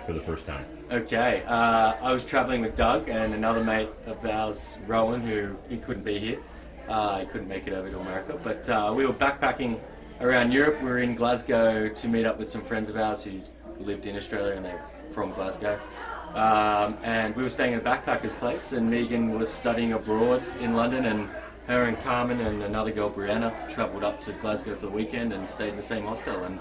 met for the first time? Okay, I was travelling with Doug and another mate of ours, Rowan, who he couldn't be here. He couldn't make it over to America, but we were backpacking around Europe. We were in Glasgow to meet up with some friends of ours who lived in Australia and they're from Glasgow. And we were staying at a backpacker's place, and Megan was studying abroad in London, and her and Carmen and another girl, Brianna, travelled up to Glasgow for the weekend and stayed in the same hostel. And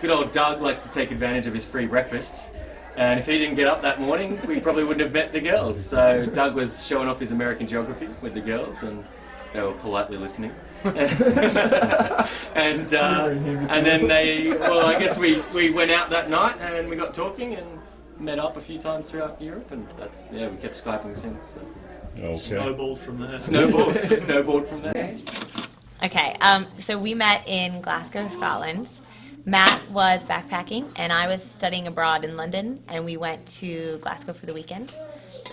good old Doug likes to take advantage of his free breakfast. And if he didn't get up that morning, we probably wouldn't have met the girls. So Doug was showing off his American geography with the girls, and they were politely listening. and then I guess we went out that night and we got talking and met up a few times throughout Europe, and we kept Skyping since. So. Okay. Snowballed from there. Snowballed from there. Okay, so we met in Glasgow, Scotland. Matt was backpacking, and I was studying abroad in London, and we went to Glasgow for the weekend.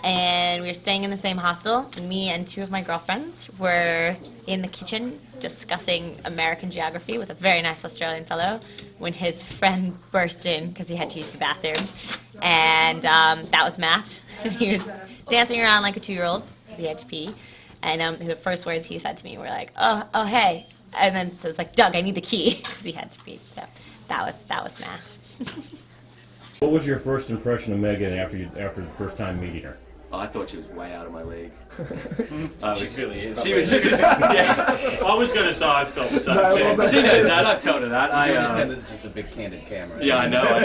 And we were staying in the same hostel. Me and two of my girlfriends were in the kitchen discussing American geography with a very nice Australian fellow when his friend burst in because he had to use the bathroom. And that was Matt. He was dancing around like a 2-year-old because he had to pee. And the first words he said to me were like, oh, hey. And then so it's like, Doug, I need the key because he had to pee. So that was Matt. What was your first impression of Megan after the first time meeting her? Oh, I thought she was way out of my league. She really is. She was yeah. I was going to say I felt the same thing. She knows that. I've told her that. I understand this is just a big candid camera. Yeah, I know. I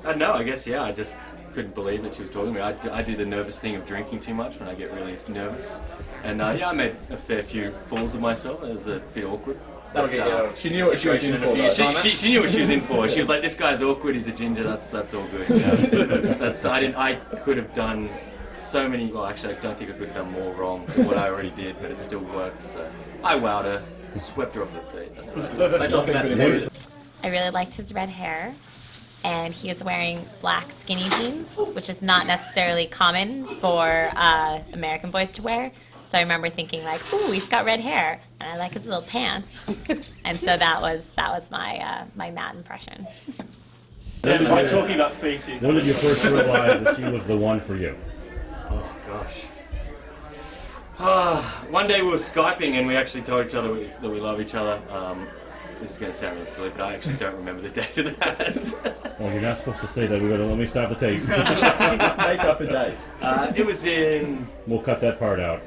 don't know. I guess, yeah, I just couldn't believe that she was talking to me. I do the nervous thing of drinking too much when I get really nervous. And I made a fair few fools of myself. It was a bit awkward. That'll get you. She knew what she was in for. She knew what she was in for. She was like, "This guy's awkward. He's a ginger. That's all good." You know? I could have done so many. Well, actually, I don't think I could have done more wrong than what I already did, but it still worked. So I wowed her, swept her off her feet. That's what I did. I really liked his red hair, and he was wearing black skinny jeans, which is not necessarily common for American boys to wear. So I remember thinking like, ooh, he's got red hair, and I like his little pants. And so that was my Matt impression. By talking about feces. When did you first realize that she was the one for you? Oh gosh. One day we were Skyping and we actually told each other that we love each other. This is going to sound really silly, but I actually don't remember the date of that. Well, you're not supposed to say that. Let me stop the tape. Make up a date. It was in... We'll cut that part out.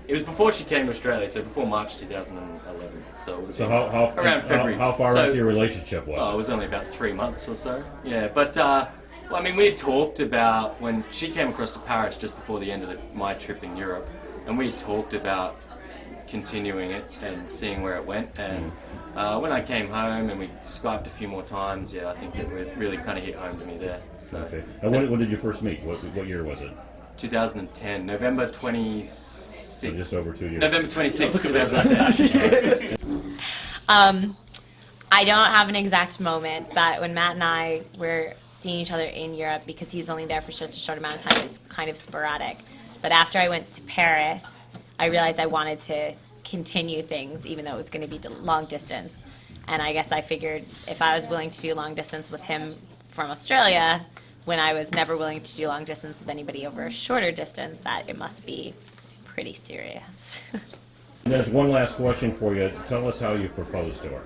It was before she came to Australia, so before March 2011. So it would have been how around February. How far into your relationship was it was only about 3 months or so. Yeah, but well, I mean, we had talked about when she came across to Paris just before the end of my trip in Europe, and we talked about continuing it and seeing where it went. And when I came home and we Skyped a few more times, yeah, I think it really kind of hit home to me there. So. Okay. And when did you first meet? What year was it? 2010, November 26th. So just over 2 years. November 26th, 2010. I don't have an exact moment, but when Matt and I were seeing each other in Europe, because he's only there for such a short amount of time, it's kind of sporadic. But after I went to Paris, I realized I wanted to continue things, even though it was going to be long distance. And I guess I figured if I was willing to do long distance with him from Australia, when I was never willing to do long distance with anybody over a shorter distance, that it must be pretty serious. There's one last question for you. Tell us how you proposed to her.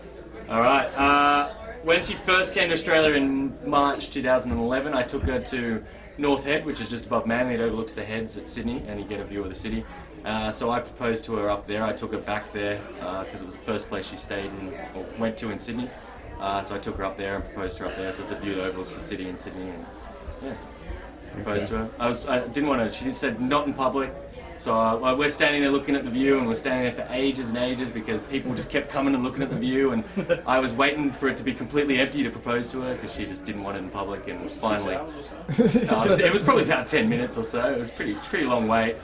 All right. When she first came to Australia in March 2011, I took her to North Head, which is just above Manly. It overlooks the heads at Sydney, and you get a view of the city. So I proposed to her up there. I took her back there because it was the first place she stayed in or went to in Sydney. So I took her up there and proposed to her up there. So it's a view that overlooks the city in Sydney, and yeah, proposed to her. I didn't want to. She said not in public. So we're standing there looking at the view, and we're standing there for ages and ages because people just kept coming and looking at the view, and I was waiting for it to be completely empty to propose to her because she just didn't want it in public, and finally... 6 hours or so? It was probably about 10 minutes or so. It was pretty long wait.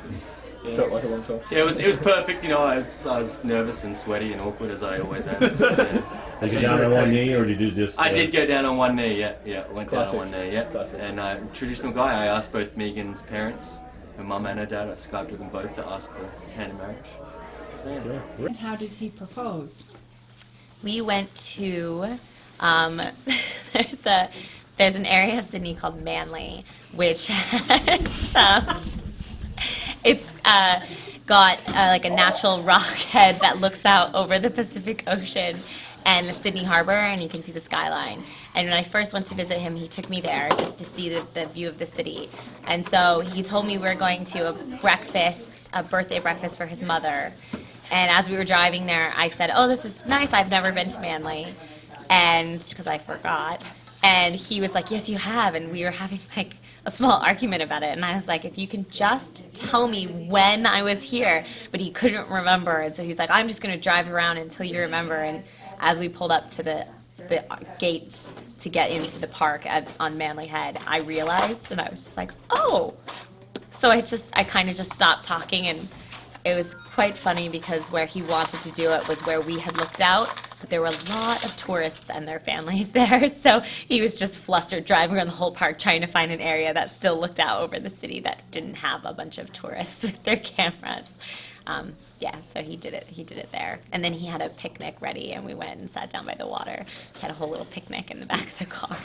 Yeah. Felt like a long time. Yeah, it was perfect. You know, I was nervous and sweaty and awkward as I always am. So, yeah. Did you down on one knee, or did you just... I did go down on one knee, yeah. Went Classic. down on one knee, yeah. Classic. And traditional guy, I asked both Megan's parents, her mum and her dad. I Skyped with them both to ask for hand in marriage. So, yeah. And how did he propose? We went to there's an area of Sydney called Manly, which has it's got like a natural rock head that looks out over the Pacific Ocean and the Sydney Harbor, and you can see the skyline. And when I first went to visit him, he took me there just to see the view of the city. And so he told me we were going to a birthday breakfast for his mother. And as we were driving there, I said, "Oh, this is nice. I've never been to Manly," and because I forgot. And he was like, "Yes, you have." And we were having like a small argument about it. And I was like, "If you can just tell me when I was here," but he couldn't remember. And so he's like, "I'm just going to drive around until you remember." And as we pulled up to the gates to get into the park on Manly Head, I realized, and I was just like, "Oh." So I kind of just stopped talking, and it was quite funny because where he wanted to do it was where we had looked out, but there were a lot of tourists and their families there. So he was just flustered driving around the whole park trying to find an area that still looked out over the city that didn't have a bunch of tourists with their cameras. Yeah, so he did it there. And then he had a picnic ready, and we went and sat down by the water. He had a whole little picnic in the back of the car.